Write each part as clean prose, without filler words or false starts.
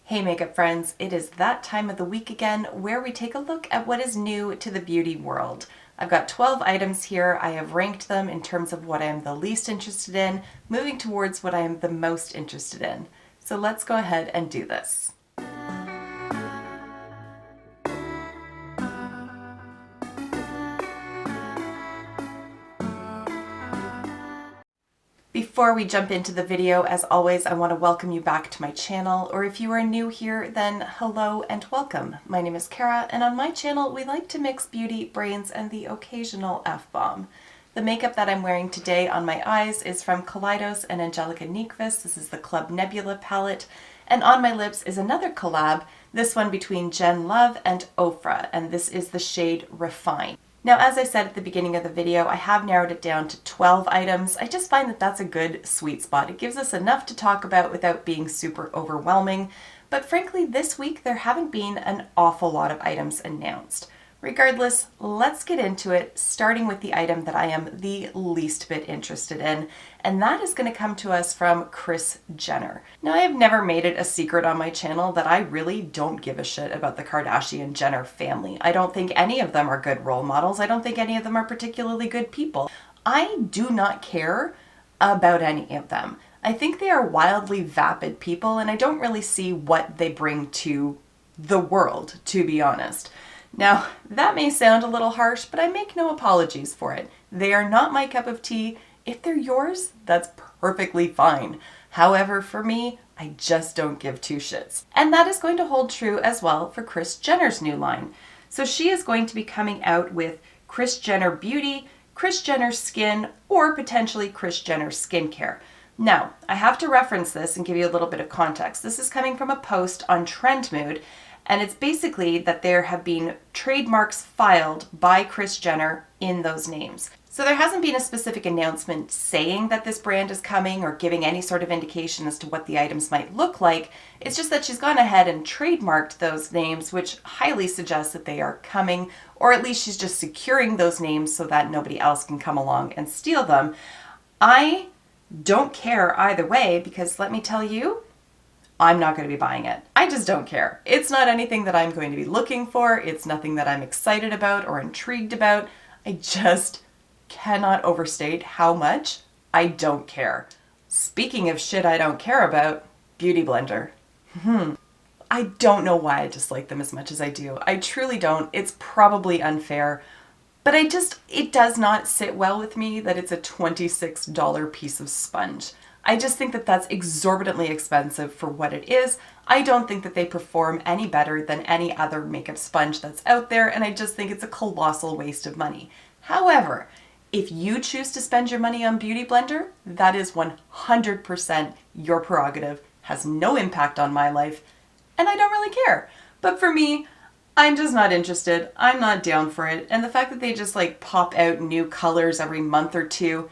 Hey makeup friends, it is that time of the week again where we take a look at what is new to the beauty world. I've got 12 items here. I have ranked them in terms of what I am the least interested in, moving towards what I am the most interested in. So let's go ahead and do this. Before we jump into the video, as always, I want to welcome you back to my channel, or if you are new here, then hello and welcome. My name is Kara, and on my channel, we like to mix beauty, brains, and the occasional F-bomb. The makeup that I'm wearing today on my eyes is from Kaleidos and Angelica Nyqvist. This is the Club Nebula palette, and on my lips is another collab, this one between Jen Love and Ofra, and this is the shade Refine. Now, as I said at the beginning of the video, I have narrowed it down to 12 items. I just find that that's a good sweet spot. It gives us enough to talk about without being super overwhelming. But frankly, this week there haven't been an awful lot of items announced. Regardless, let's get into it, starting with the item that I am the least bit interested in, and that is going to come to us from Kris Jenner. Now, I have never made it a secret on my channel that I really don't give a shit about the Kardashian-Jenner family. I don't think any of them are good role models. I don't think any of them are particularly good people. I do not care about any of them. I think they are wildly vapid people, and I don't really see what they bring to the world, to be honest. Now, that may sound a little harsh, but I make no apologies for it. They are not my cup of tea. If they're yours, that's perfectly fine. However, for me, I just don't give two shits. And that is going to hold true as well for Kris Jenner's new line. So she is going to be coming out with Kris Jenner Beauty, Kris Jenner Skin, or potentially Kris Jenner Skincare. Now, I have to reference this and give you a little bit of context. This is coming from a post on Trendmood, and it's basically that there have been trademarks filed by Kris Jenner in those names. So there hasn't been a specific announcement saying that this brand is coming or giving any sort of indication as to what the items might look like. It's just that she's gone ahead and trademarked those names, which highly suggests that they are coming, or at least she's just securing those names so that nobody else can come along and steal them. I don't care either way, because let me tell you, I'm not going to be buying it. I just don't care. It's not anything that I'm going to be looking for. It's nothing that I'm excited about or intrigued about. I just cannot overstate how much I don't care. Speaking of shit I don't care about, Beauty Blender. I don't know why I dislike them as much as I do. I truly don't. It's probably unfair, but it does not sit well with me that it's a $26 piece of sponge. I just think that that's exorbitantly expensive for what it is. I don't think that they perform any better than any other makeup sponge that's out there, and I just think it's a colossal waste of money. However, if you choose to spend your money on Beauty Blender, that is 100% your prerogative, has no impact on my life, and I don't really care. But for me, I'm just not interested. I'm not down for it. And the fact that they just like pop out new colors every month or two,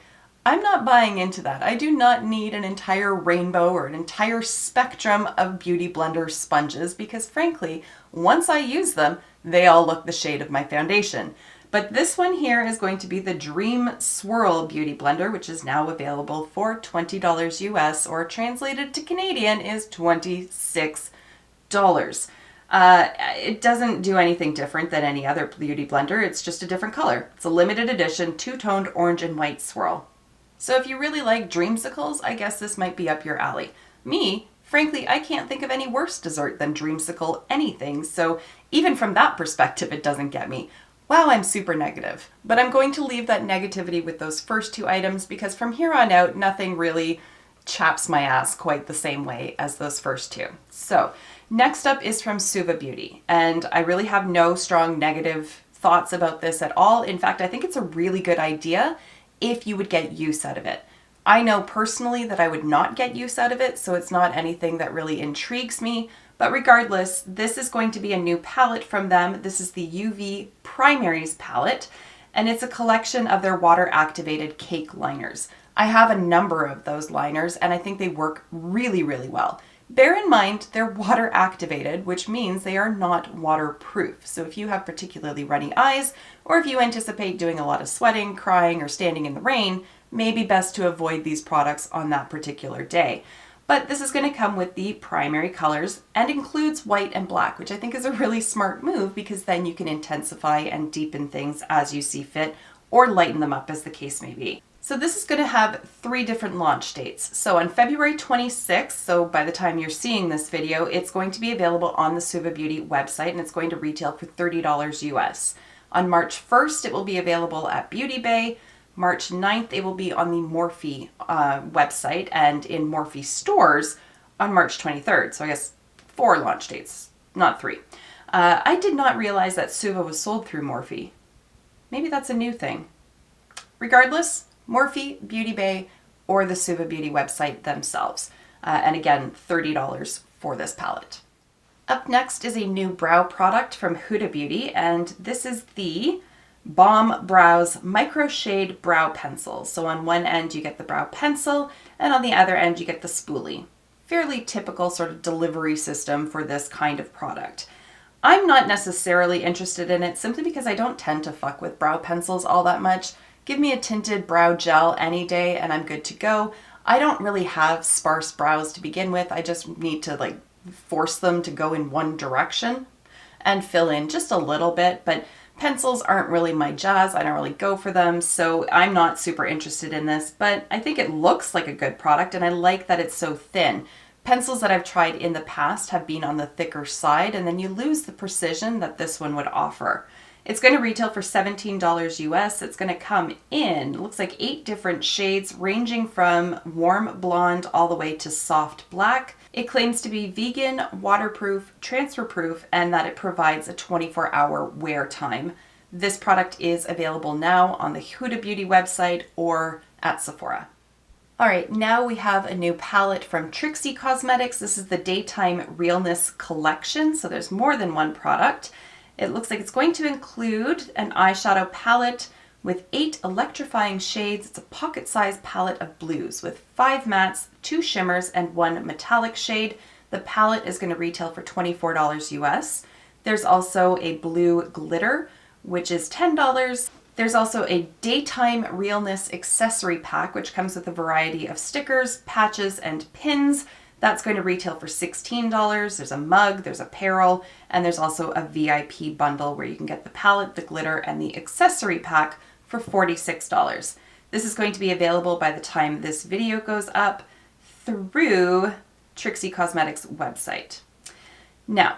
I'm not buying into that. I do not need an entire rainbow or an entire spectrum of Beauty Blender sponges because frankly, once I use them, they all look the shade of my foundation. But this one here is going to be the Dream Swirl Beauty Blender, which is now available for $20 US, or translated to Canadian is $26. It doesn't do anything different than any other beauty blender. It's just a different color. It's a limited edition two-toned orange and white swirl. So if you really like dreamsicles, I guess this might be up your alley. Me, frankly, I can't think of any worse dessert than dreamsicle anything, so even from that perspective, it doesn't get me. Wow, I'm super negative. But I'm going to leave that negativity with those first two items because from here on out, nothing really chaps my ass quite the same way as those first two. So next up is from Suva Beauty, and I really have no strong negative thoughts about this at all. In fact, I think it's a really good idea if you would get use out of it. I know personally that I would not get use out of it, so it's not anything that really intrigues me, but regardless, this is going to be a new palette from them. This is the UV Primaries palette, and it's a collection of their water-activated cake liners. I have a number of those liners, and I think they work really, really well. Bear in mind, they're water activated, which means they are not waterproof. So if you have particularly runny eyes, or if you anticipate doing a lot of sweating, crying, or standing in the rain, may be best to avoid these products on that particular day. But this is going to come with the primary colors and includes white and black, which I think is a really smart move because then you can intensify and deepen things as you see fit or lighten them up as the case may be. So this is going to have 3 different launch dates. So on February 26th, so by the time you're seeing this video, it's going to be available on the Suva Beauty website and it's going to retail for $30 US. On March 1st, it will be available at Beauty Bay. March 9th, it will be on the Morphe website and in Morphe stores on March 23rd. So I guess 4 launch dates, not 3. I did not realize that Suva was sold through Morphe. Maybe that's a new thing. Regardless, Morphe, Beauty Bay, or the Suva Beauty website themselves. And again, $30 for this palette. Up next is a new brow product from Huda Beauty, and this is the Balm Brows Micro Shade Brow Pencil. So on one end you get the brow pencil, and on the other end you get the spoolie. Fairly typical sort of delivery system for this kind of product. I'm not necessarily interested in it simply because I don't tend to fuck with brow pencils all that much. Give me a tinted brow gel any day and I'm good to go. I don't really have sparse brows to begin with. I just need to like force them to go in one direction and fill in just a little bit, but pencils aren't really my jazz. I don't really go for them, so I'm not super interested in this, but I think it looks like a good product and I like that it's so thin. Pencils that I've tried in the past have been on the thicker side and then you lose the precision that this one would offer. It's going to retail for $17 US. It's going to come in, it looks like 8 different shades ranging from warm blonde all the way to soft black. It claims to be vegan, waterproof, transfer proof, and that it provides a 24-hour wear time. This product is available now on the Huda Beauty website or at Sephora. All right, now we have a new palette from Trixie Cosmetics. This is the Daytime Realness collection, so there's more than one product. It looks like it's going to include an eyeshadow palette with 8 electrifying shades. It's a pocket-sized palette of blues with 5 mattes, 2 shimmers, and 1 metallic shade. The palette is going to retail for $24 US. There's also a blue glitter, which is $10. There's also a Daytime Realness accessory pack, which comes with a variety of stickers, patches, and pins. That's going to retail for $16. There's a mug, there's apparel, and there's also a VIP bundle where you can get the palette, the glitter, and the accessory pack for $46. This is going to be available by the time this video goes up through Trixie Cosmetics website. Now,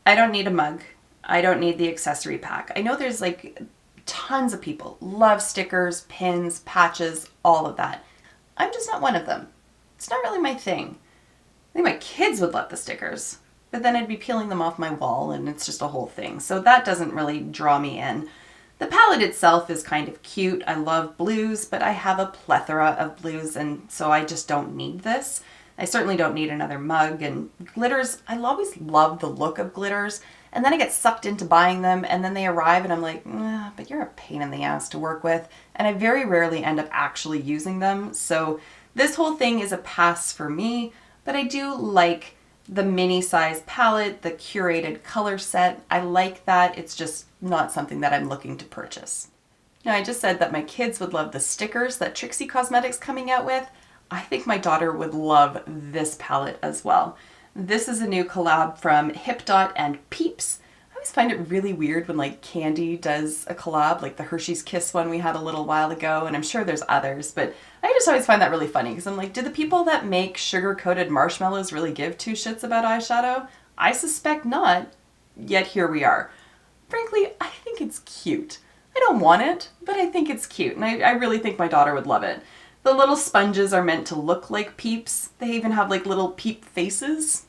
I don't need a mug. I don't need the accessory pack. I know there's like tons of people love stickers, pins, patches, all of that. I'm just not one of them. It's not really my thing. I think my kids would love the stickers, but then I'd be peeling them off my wall and it's just a whole thing. So that doesn't really draw me in. The palette itself is kind of cute. I love blues, but I have a plethora of blues and so I just don't need this. I certainly don't need another mug, and glitters, I always love the look of glitters, and then I get sucked into buying them and then they arrive and I'm like, but you're a pain in the ass to work with, and I very rarely end up actually using them. So this whole thing is a pass for me, but I do like the mini size palette, the curated color set. I like that. It's just not something that I'm looking to purchase. Now, I just said that my kids would love the stickers that Trixie Cosmetics coming out with. I think my daughter would love this palette as well. This is a new collab from Hipdot and Peeps. I always find it really weird when like candy does a collab, like the Hershey's Kiss one we had a little while ago, and I'm sure there's others, but I just always find that really funny because I'm like, do the people that make sugar-coated marshmallows really give 2 shits about eyeshadow? I suspect not, yet here we are. Frankly, I think it's cute. I don't want it, but I think it's cute, and I really think my daughter would love it. The little sponges are meant to look like Peeps. They even have like little Peep faces.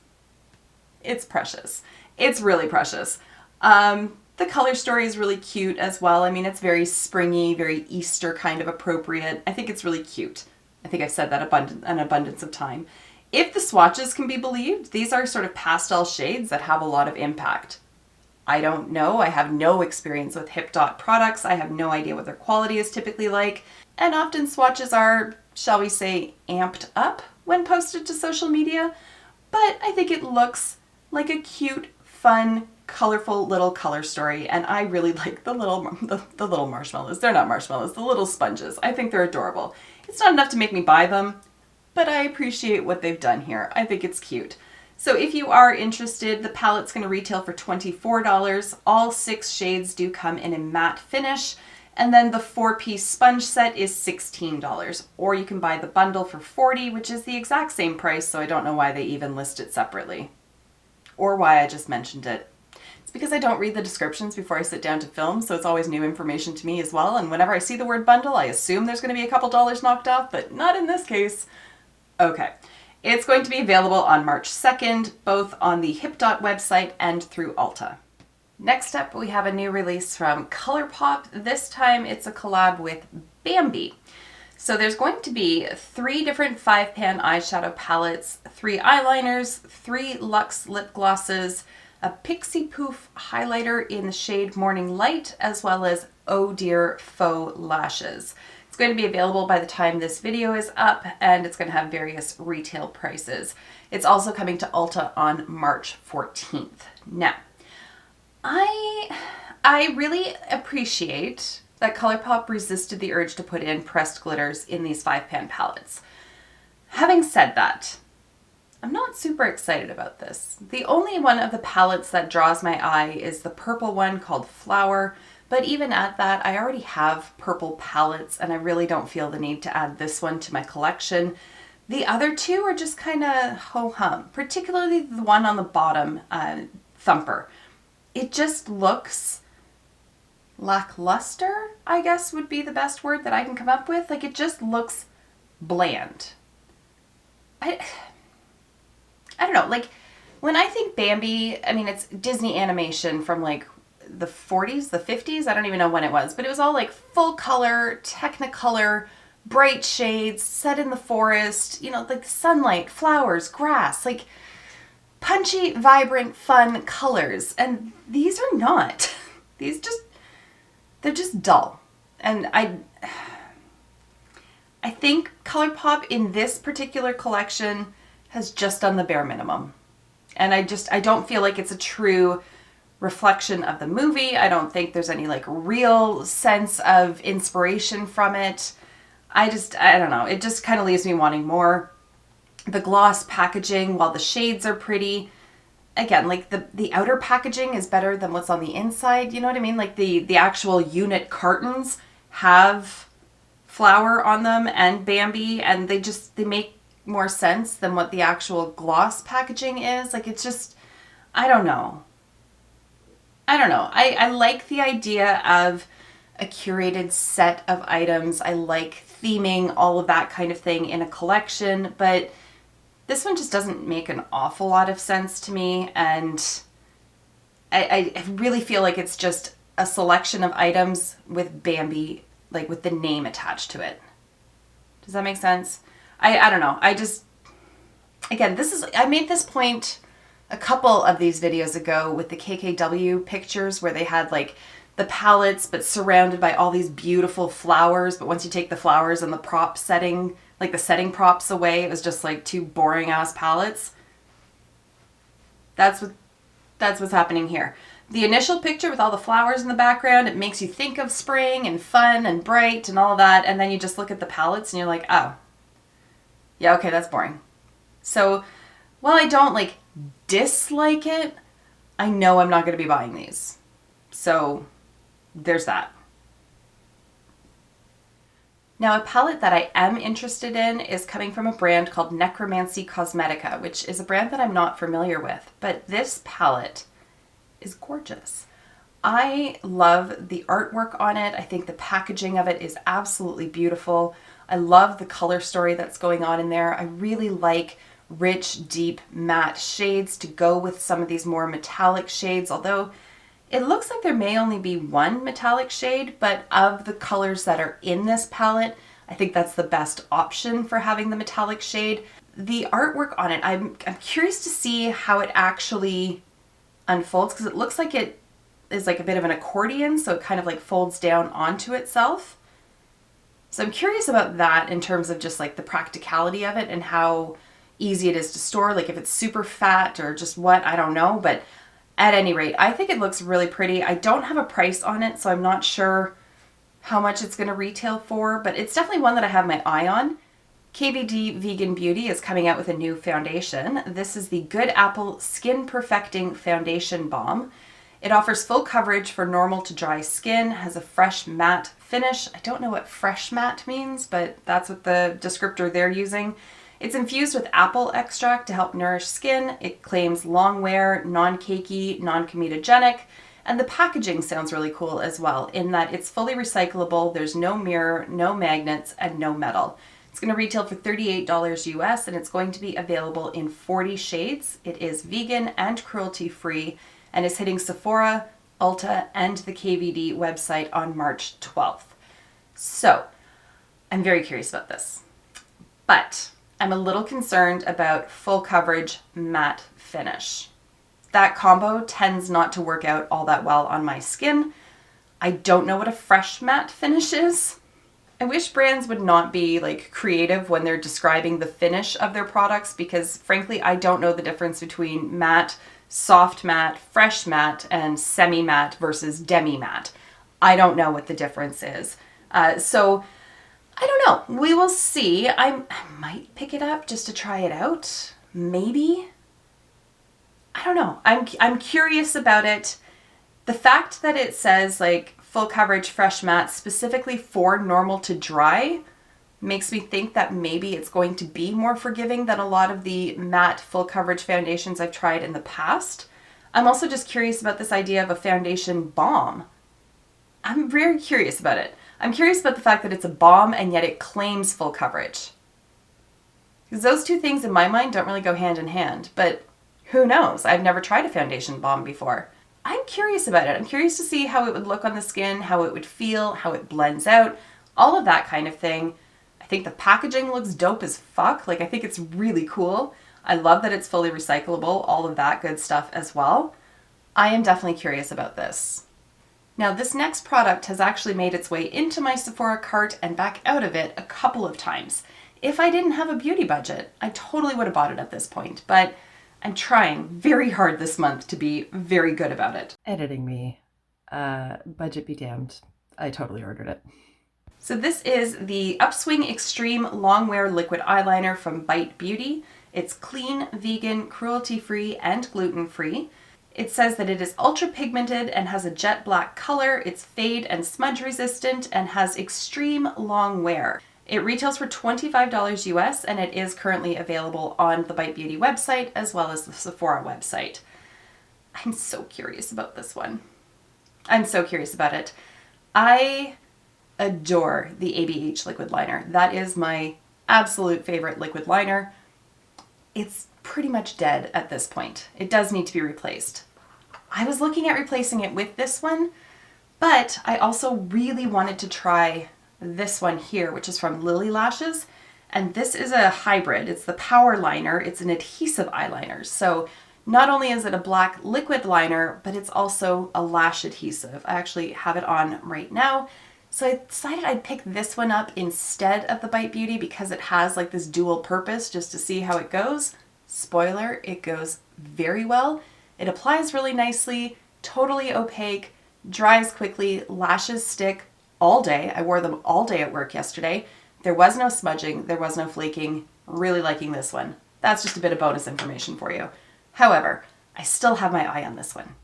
It's precious. It's really precious. The color story is really cute as well. I mean, it's very springy, very Easter kind of appropriate. I think it's really cute. I think I've said that an abundance of time. If the swatches can be believed, these are sort of pastel shades that have a lot of impact. I don't know. I have no experience with Hipdot products. I have no idea what their quality is typically like. And often swatches are, shall we say, amped up when posted to social media. But I think it looks like a cute, fun, colorful little color story, and I really like the little marshmallows. They're not marshmallows, the little sponges. I think they're adorable. It's not enough to make me buy them, but I appreciate what they've done here. I think it's cute. So if you are interested, the palette's going to retail for $24. All 6 shades do come in a matte finish. And then the 4-piece sponge set is $16. Or you can buy the bundle for $40, which is the exact same price, so I don't know why they even list it separately. Or why I just mentioned it. It's because I don't read the descriptions before I sit down to film, so it's always new information to me as well. And whenever I see the word bundle, I assume there's going to be a couple dollars knocked off, but not in this case. Okay. It's going to be available on March 2nd, both on the Hipdot website and through Ulta. Next up, we have a new release from Colourpop. This time it's a collab with Bambi. So there's going to be 3 different 5-pan eyeshadow palettes, 3 eyeliners, 3 luxe lip glosses, a Pixie Poof highlighter in the shade Morning Light, as well as Oh Dear faux lashes. It's going to be available by the time this video is up, and it's going to have various retail prices. It's also coming to Ulta on March 14th. Now, I really appreciate that Colourpop resisted the urge to put in pressed glitters in these 5-pan palettes. Having said that, I'm not super excited about this. The only one of the palettes that draws my eye is the purple one called Flower, but even at that, I already have purple palettes and I really don't feel the need to add this one to my collection. The other 2 are just kind of ho-hum, particularly the one on the bottom, Thumper. It just looks lackluster, I guess would be the best word that I can come up with. Like, it just looks bland. I don't know, like, when I think Bambi, I mean, it's Disney animation from like the 40s, the 50s, I don't even know when it was, but it was all like full color, Technicolor, bright shades, set in the forest, you know, like sunlight, flowers, grass, like punchy, vibrant, fun colors. And these are not. They're just dull. And I think Colourpop in this particular collection has just done the bare minimum. And I don't feel like it's a true reflection of the movie. I don't think there's any like real sense of inspiration from it. I don't know. It just kind of leaves me wanting more. The gloss packaging, while the shades are pretty, again, like the outer packaging is better than what's on the inside. You know what I mean? Like the actual unit cartons have Flower on them and Bambi, and they make more sense than what the actual gloss packaging is. Like, it's just, I don't know. I like the idea of a curated set of items. I like theming, all of that kind of thing in a collection, but this one just doesn't make an awful lot of sense to me, and I really feel like it's just a selection of items with Bambi, like with the name attached to it. Does that make sense? I don't know. Again, I made this point a couple of these videos ago with the KKW pictures where they had like the palettes but surrounded by all these beautiful flowers, but once you take the flowers and the prop setting, like the setting props away, it was just like 2 boring ass palettes. That's what's happening here. The initial picture with all the flowers in the background, it makes you think of spring and fun and bright and all that, and then you just look at the palettes and you're like, oh, yeah, okay, that's boring. So while I don't like dislike it, I know I'm not going to be buying these. So there's that. Now, a palette that I am interested in is coming from a brand called Necromancy Cosmetica, which is a brand that I'm not familiar with, but this palette is gorgeous. I love the artwork on it. I think the packaging of it is absolutely beautiful. I love the color story that's going on in there. I really like rich, deep, matte shades to go with some of these more metallic shades, although it looks like there may only be one metallic shade, but of the colors that are in this palette, I think that's the best option for having the metallic shade. The artwork on it, I'm curious to see how it actually unfolds, because it looks like it is like a bit of an accordion, so it kind of like folds down onto itself. So I'm curious about that in terms of just like the practicality of it and how easy it is to store, like if it's super fat or just what, I don't know. But at any rate, I think it looks really pretty. I don't have a price on it, so I'm not sure how much it's going to retail for, but it's definitely one that I have my eye on. KVD Vegan Beauty is coming out with a new foundation. This is the Good Apple Skin Perfecting Foundation Balm. It offers full coverage for normal to dry skin, has a fresh matte finish. I don't know what fresh matte means, but that's what the descriptor they're using. It's infused with apple extract to help nourish skin. It claims long wear, non-cakey, non-comedogenic, and the packaging sounds really cool as well in that it's fully recyclable, there's no mirror, no magnets, and no metal. It's going to retail for $38 US and it's going to be available in 40 shades. It is vegan and cruelty-free and is hitting Sephora, Ulta, and the KVD website on March 12th. So, I'm very curious about this. But I'm a little concerned about full coverage matte finish. That combo tends not to work out all that well on my skin. I don't know what a fresh matte finish is. I wish brands would not be like creative when they're describing the finish of their products because frankly, I don't know the difference between matte, soft matte, fresh matte, and semi-matte versus demi-matte. I don't know what the difference is. So I don't know. We will see. I might pick it up just to try it out. Maybe. I don't know. I'm curious about it. The fact that it says like full coverage fresh matte specifically for normal to dry makes me think that maybe it's going to be more forgiving than a lot of the matte full coverage foundations I've tried in the past. I'm also just curious about this idea of a foundation balm. I'm very curious about it. I'm curious about the fact that it's a balm and yet it claims full coverage. Because those two things in my mind don't really go hand in hand, but who knows? I've never tried a foundation balm before. I'm curious about it. I'm curious to see how it would look on the skin, how it would feel, how it blends out, all of that kind of thing. I think the packaging looks dope as fuck. Like, I think it's really cool. I love that it's fully recyclable, all of that good stuff as well. I am definitely curious about this. Now, this next product has actually made its way into my Sephora cart and back out of it a couple of times. If I didn't have a beauty budget, I totally would have bought it at this point, but I'm trying very hard this month to be very good about it. Editing me. Budget be damned. I totally ordered it. So this is the Upswing Extreme Longwear Liquid Eyeliner from Bite Beauty. It's clean, vegan, cruelty-free, and gluten-free. It says that it is ultra pigmented and has a jet black color. It's fade and smudge resistant and has extreme long wear. It retails for $25 US and it is currently available on the Bite Beauty website as well as the Sephora website. I'm so curious about this one. I'm so curious about it. I adore the ABH liquid liner. That is my absolute favorite liquid liner. It's pretty much dead at this point. It does need to be replaced. I was looking at replacing it with this one, but I also really wanted to try this one here, which is from Lily Lashes. And this is a hybrid. It's the Power Liner. It's an adhesive eyeliner. So not only is it a black liquid liner, but it's also a lash adhesive. I actually have it on right now. So I decided I'd pick this one up instead of the Bite Beauty because it has like this dual purpose just to see how it goes. Spoiler, it goes very well. It applies really nicely, totally opaque, dries quickly, lashes stick all day. I wore them all day at work yesterday. There was no smudging, there was no flaking. Really liking this one. That's just a bit of bonus information for you. However, I still have my eye on this one.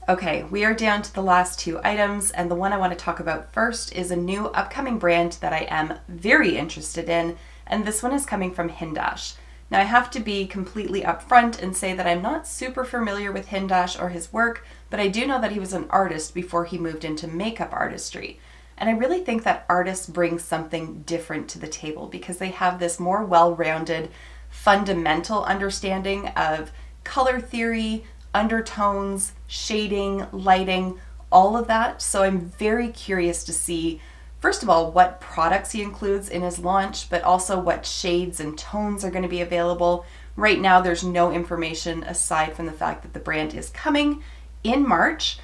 Okay, we are down to the last two items, and the one I want to talk about first is a new upcoming brand that I am very interested in, and this one is coming from Hindash. Now I have to be completely upfront and say that I'm not super familiar with Hindash or his work, but I do know that he was an artist before he moved into makeup artistry. And I really think that artists bring something different to the table because they have this more well-rounded, fundamental understanding of color theory, undertones, shading, lighting, all of that. So I'm very curious to see, first of all, what products he includes in his launch, but also what shades and tones are going to be available. Right now, there's no information aside from the fact that the brand is coming in March.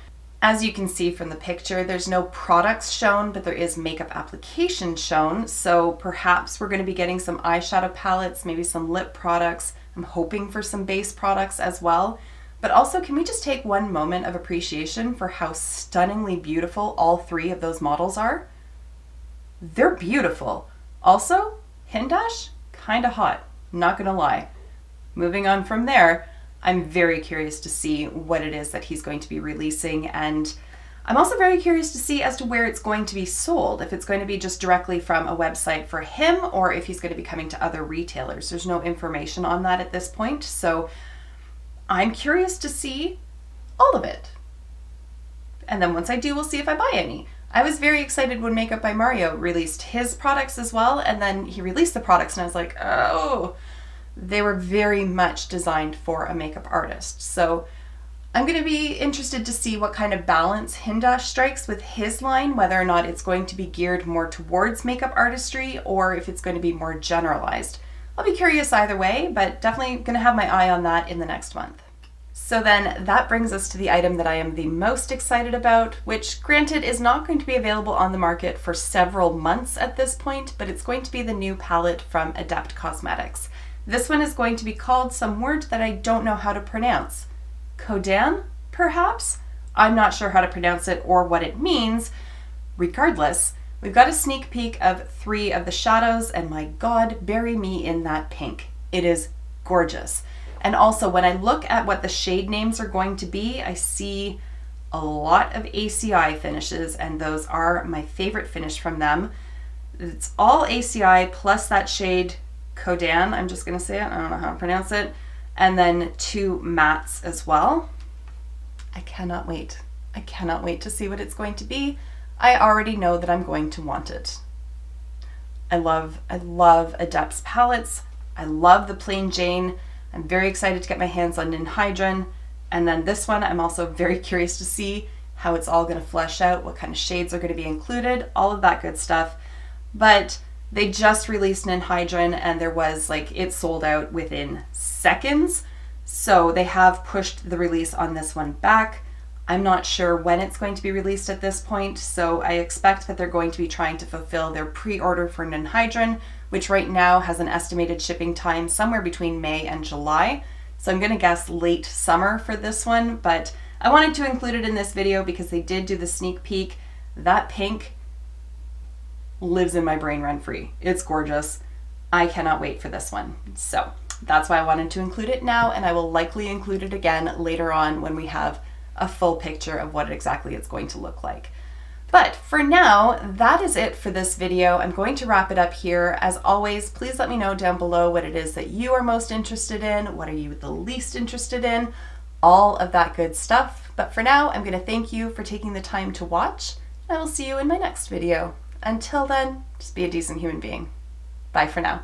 As you can see from the picture, there's no products shown, but there is makeup application shown. So perhaps we're going to be getting some eyeshadow palettes, maybe some lip products. I'm hoping for some base products as well. But also, can we just take one moment of appreciation for how stunningly beautiful all three of those models are? They're beautiful. Also, Hindash, kind of hot, not gonna lie. Moving on from there, I'm very curious to see what it is that he's going to be releasing, and I'm also very curious to see as to where it's going to be sold, if it's going to be just directly from a website for him or if he's going to be coming to other retailers. There's no information on that at this point, so I'm curious to see all of it. And then once I do, we'll see if I buy any. I was very excited when Makeup by Mario released his products as well, and then he released the products and I was like, oh, they were very much designed for a makeup artist. So I'm going to be interested to see what kind of balance Hindash strikes with his line, whether or not it's going to be geared more towards makeup artistry or if it's going to be more generalized. I'll be curious either way, but definitely going to have my eye on that in the next month. So then that brings us to the item that I am the most excited about, which granted is not going to be available on the market for several months at this point, but it's going to be the new palette from Adept Cosmetics. This one is going to be called some word that I don't know how to pronounce. Kodan, perhaps? I'm not sure how to pronounce it or what it means. Regardless, we've got a sneak peek of 3 of the shadows, and my God, bury me in that pink. It is gorgeous. And also, when I look at what the shade names are going to be, I see a lot of ACI finishes, and those are my favorite finish from them. It's all ACI plus that shade Kodan, I'm just going to say it, I don't know how to pronounce it, and then 2 mattes as well. I cannot wait. I cannot wait to see what it's going to be. I already know that I'm going to want it. I love Adept's palettes. I love the Plain Jane. I'm very excited to get my hands on Ninhydrin. And then this one, I'm also very curious to see how it's all going to flesh out, what kind of shades are going to be included, all of that good stuff. But they just released Ninhydrin and there was it sold out within seconds. So they have pushed the release on this one back. I'm not sure when it's going to be released at this point, so I expect that they're going to be trying to fulfill their pre-order for Ninhydrin, which right now has an estimated shipping time somewhere between May and July. So I'm going to guess late summer for this one, but I wanted to include it in this video because they did do the sneak peek. That pink lives in my brain rent-free. It's gorgeous. I cannot wait for this one. So that's why I wanted to include it now, and I will likely include it again later on when we have a full picture of what exactly it's going to look like. But for now, that is it for this video. I'm going to wrap it up here. As always, please let me know down below what it is that you are most interested in, what are you the least interested in, all of that good stuff. But for now, I'm going to thank you for taking the time to watch, and I will see you in my next video. Until then, just be a decent human being. Bye for now.